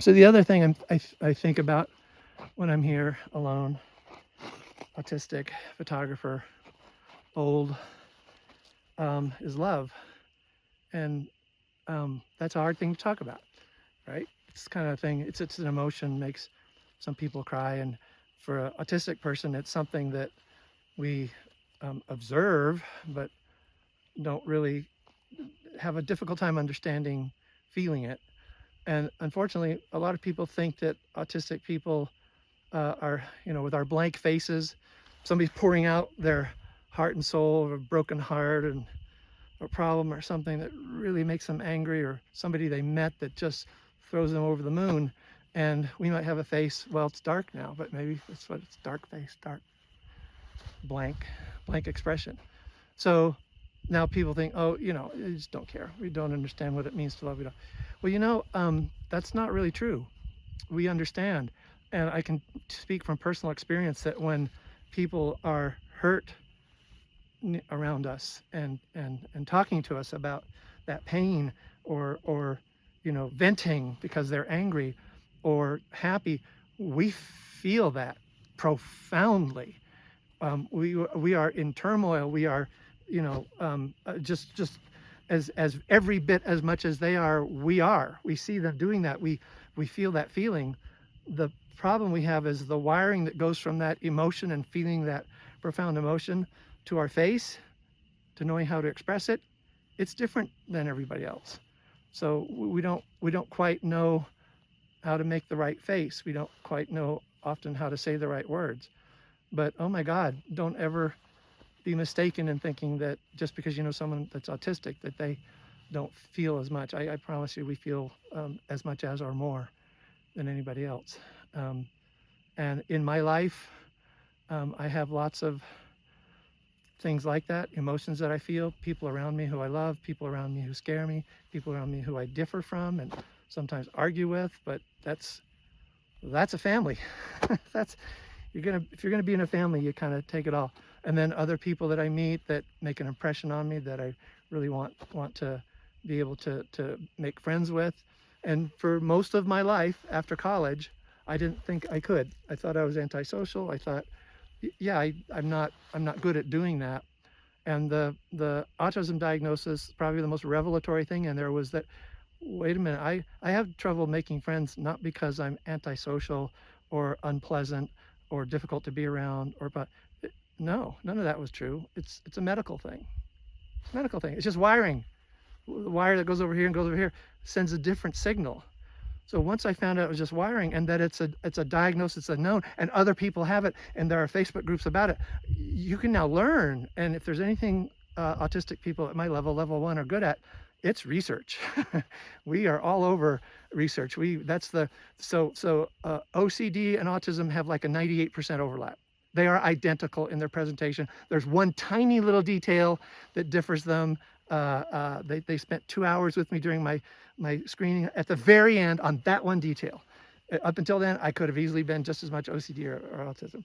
So the other thing I think about when I'm here alone, autistic, photographer, old, is love. And that's a hard thing to talk about, right? It's kind of thing, it's an emotion, makes some people cry. And for an autistic person, it's something that we observe, but don't really have a difficult time understanding, feeling it. And unfortunately, a lot of people think that autistic people are, with our blank faces, somebody's pouring out their heart and soul of a broken heart and a problem or something that really makes them angry, or somebody they met that just throws them over the moon. And we might have a face, well, it's dark now, but maybe that's what it's, dark face, dark, blank expression. So now people think, oh, you just don't care. We don't understand what it means to love. We don't. Well, that's not really true. We understand. And I can speak from personal experience that when people are hurt around us and talking to us about that pain, or venting because they're angry or happy, we feel that profoundly. We are in turmoil. We are, just as every bit as much as they are. We see them doing that. We feel that feeling. The problem we have is the wiring that goes from that emotion and feeling that profound emotion to our face, to knowing how to express it. It's different than everybody else. So we don't quite know how to make the right face. We don't quite know often how to say the right words. But oh my God, don't ever be mistaken in thinking that just because you know someone that's autistic that they don't feel as much. I promise you, we feel as much as or more than anybody else. And in my life, I have lots of things like that, emotions that I feel, people around me who I love, people around me who scare me, people around me who I differ from and sometimes argue with, but that's a family. That's, if you're gonna be in a family, you kind of take it all. And then other people that I meet that make an impression on me that I really want to be able to make friends with. And for most of my life after college, I didn't think I could. I thought I was antisocial. I thought, yeah, I'm not good at doing that. And the autism diagnosis, probably the most revelatory thing in there was that, wait a minute, I have trouble making friends, not because I'm antisocial or unpleasant or difficult to be around, but no, none of that was true. It's a medical thing. It's a medical thing. It's just wiring. The wire that goes over here and goes over here sends a different signal. So once I found out it was just wiring, and that it's a diagnosis, it's a known, and other people have it, and there are Facebook groups about it, you can now learn. And if there's anything autistic people at my level 1, are good at, it's research. We are all over research. So OCD and autism have like a 98% overlap. They are identical in their presentation. There's one tiny little detail that differs them. They spent 2 hours with me during my screening at the very end on that one detail. Up until then, I could have easily been just as much OCD or autism.